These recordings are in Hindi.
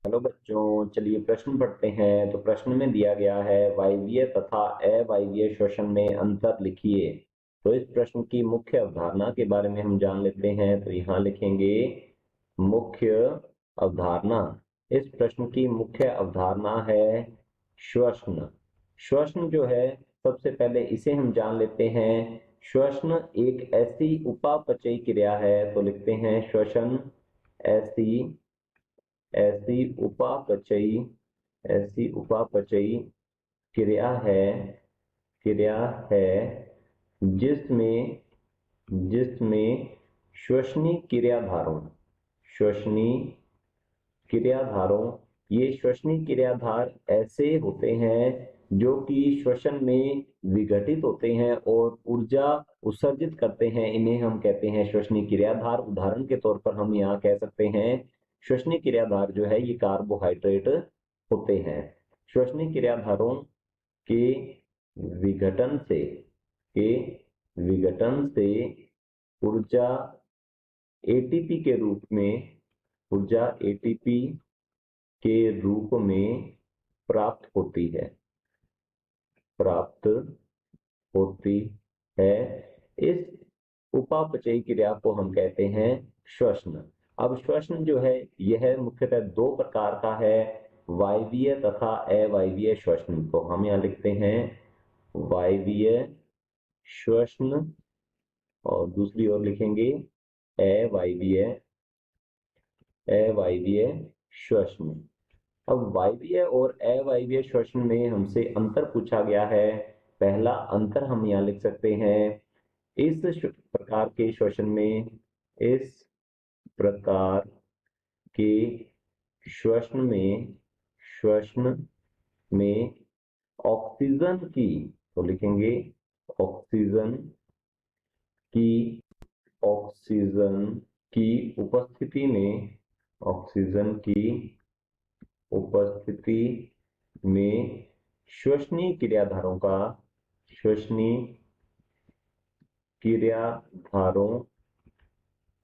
हेलो बच्चों, चलिए प्रश्न पढ़ते हैं। तो प्रश्न में दिया गया है वायवीय तथा अवायवीय श्वसन में अंतर लिखिए। तो इस प्रश्न की मुख्य अवधारणा के बारे में हम जान लेते हैं। तो यहाँ लिखेंगे मुख्य अवधारणा। इस प्रश्न की मुख्य अवधारणा है श्वसन। श्वसन जो है, सबसे पहले इसे हम जान लेते हैं। श्वसन एक ऐसी उपापचयी क्रिया है। तो लिखते हैं श्वसन ऐसी ऐसी उपापचयी ऐसी उपापचयी क्रिया है जिसमें जिसमें श्वसनी क्रियाधारों ये श्वसनी क्रियाधार ऐसे होते हैं जो कि श्वसन में विघटित होते हैं और ऊर्जा उत्सर्जित करते हैं। इन्हें हम कहते हैं श्वसनी क्रियाधार। उदाहरण के तौर पर हम यहाँ कह सकते हैं श्वसनी क्रियाधार जो है ये कार्बोहाइड्रेट होते हैं। श्वसनी क्रियाधारों के विघटन से के विघटन से ऊर्जा एटीपी के रूप में ऊर्जा एटीपी के रूप में प्राप्त होती है प्राप्त होती है। इस उपापचयी क्रिया को हम कहते हैं श्वसन। अब श्वसन जो है यह मुख्यतः दो प्रकार का है, वायवीय तथा अवायवीय श्वसन। तो हम यहाँ लिखते हैं वायवीय श्वसन और दूसरी ओर लिखेंगे अवायवीय अवायवीय श्वसन। अब वायवीय और अवायवीय श्वसन में हमसे अंतर पूछा गया है। पहला अंतर हम यहाँ लिख सकते हैं, प्रकार के श्वसन में इस प्रकार के श्वसन में ऑक्सीजन की तो लिखेंगे ऑक्सीजन की ऑक्सीजन की उपस्थिति में श्वसनीय क्रियाधारों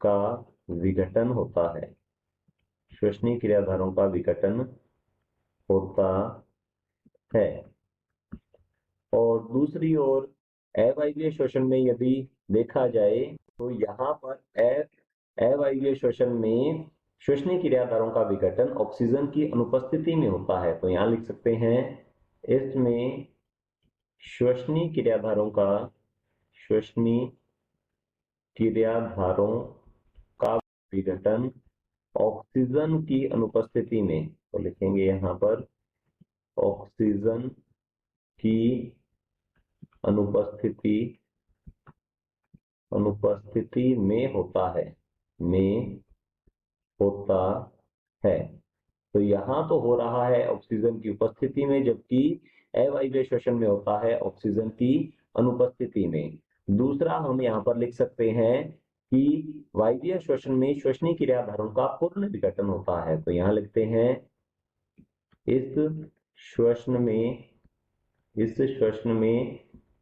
का विघटन होता है श्वसनीय क्रियाधारों का विघटन होता है। और दूसरी ओर अवायवीय श्वसन में यदि देखा जाए तो यहाँ पर अवायवीय श्वसन में श्वसनीय क्रियाधारों का विघटन ऑक्सीजन की अनुपस्थिति में होता है। तो यहाँ लिख सकते हैं इसमें श्वसनीय क्रियाधारों का विघटन ऑक्सीजन की अनुपस्थिति में। तो लिखेंगे यहाँ पर ऑक्सीजन की अनुपस्थिति में होता है। तो यहाँ तो हो रहा है ऑक्सीजन की उपस्थिति में, जबकि अवायवीय श्वसन में होता है ऑक्सीजन की अनुपस्थिति में। दूसरा हम यहाँ पर लिख सकते हैं कि वायवीय श्वसन में श्वसनीय क्रियाधारों का पूर्ण विघटन होता है। तो यहाँ लिखते हैं इस श्वसन में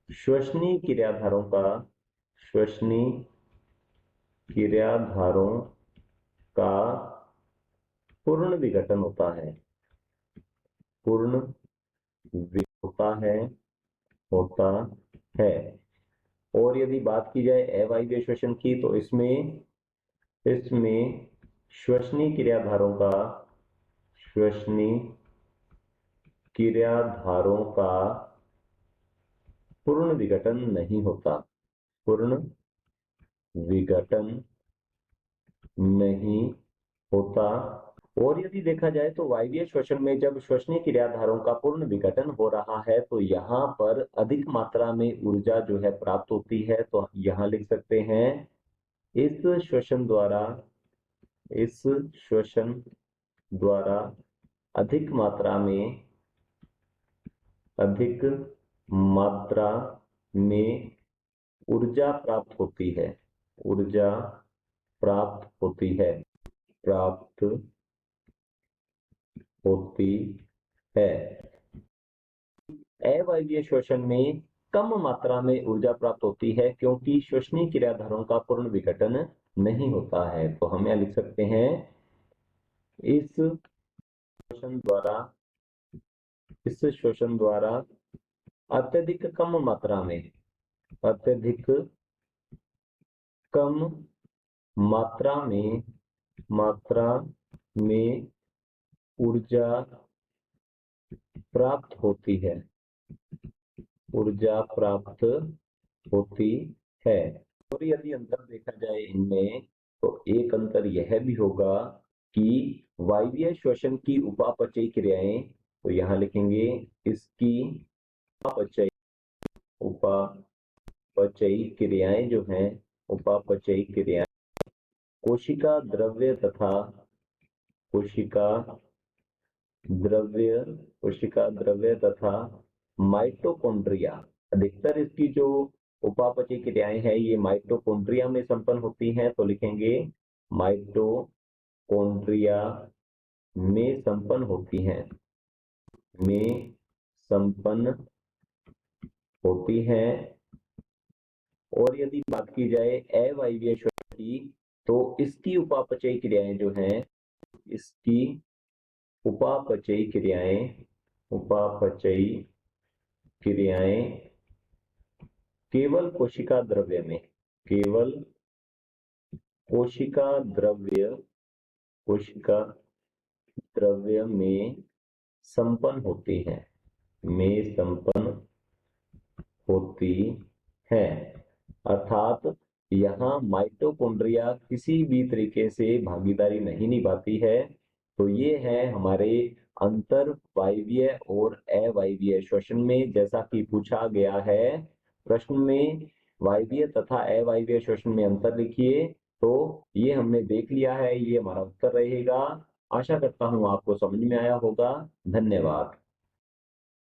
श्वसनीय क्रियाधारों का पूर्ण विघटन होता है। और यदि बात की जाए अवायवीय श्वसन की तो इसमें श्वसनीय क्रियाधारों का पूर्ण विघटन नहीं होता। और यदि देखा जाए तो वायवीय श्वसन में जब श्वसनीय क्रियाधारों का पूर्ण विघटन हो रहा है तो यहाँ पर अधिक मात्रा में ऊर्जा जो है प्राप्त होती है। तो यहाँ लिख सकते हैं इस श्वसन द्वारा अधिक मात्रा में ऊर्जा प्राप्त होती है प्राप्त होती है। अवायवीय श्वसन में कम मात्रा में ऊर्जा प्राप्त होती है क्योंकि श्वसनीय क्रियाधारों का पूर्ण विघटन नहीं होता है। तो हम यहाँ लिख सकते हैं इस शोषण द्वारा अत्यधिक कम मात्रा में, अत्यधिक कम मात्रा में ऊर्जा प्राप्त होती है, ऊर्जा प्राप्त होती है। और यदि अंतर देखा जाए इनमें, तो एक अंतर यह भी होगा कि वायवीय श्वसन की उपापचयी क्रियाएं, तो यहाँ लिखेंगे इसकी उपापचयी क्रियाएं जो हैं, उपापचयी क्रियाएं कोशिका द्रव्य तथा माइटोकॉन्ड्रिया, अधिकतर इसकी जो उपापचयी क्रियाएं हैं ये माइटोकॉन्ड्रिया में संपन्न होती हैं, तो लिखेंगे माइटोकॉन्ड्रिया में संपन्न होती हैं, और यदि बात की जाए अवायवीय श्वसन की, तो इसकी उपापचयी क्रियाएं जो हैं, इसकी उपापचयी क्रियाएं केवल कोशिका द्रव्य में संपन्न होती हैं, अर्थात यहाँ माइटोकॉन्ड्रिया किसी भी तरीके से भागीदारी नहीं निभाती है। तो ये है हमारे अंतर वायवीय और अवायवीय श्वसन में, जैसा कि पूछा गया है प्रश्न में, वायवीय तथा अवायवीय श्वसन में अंतर लिखिए। तो ये हमने देख लिया है, ये हमारा उत्तर रहेगा। आशा करता हूं आपको समझ में आया होगा। धन्यवाद।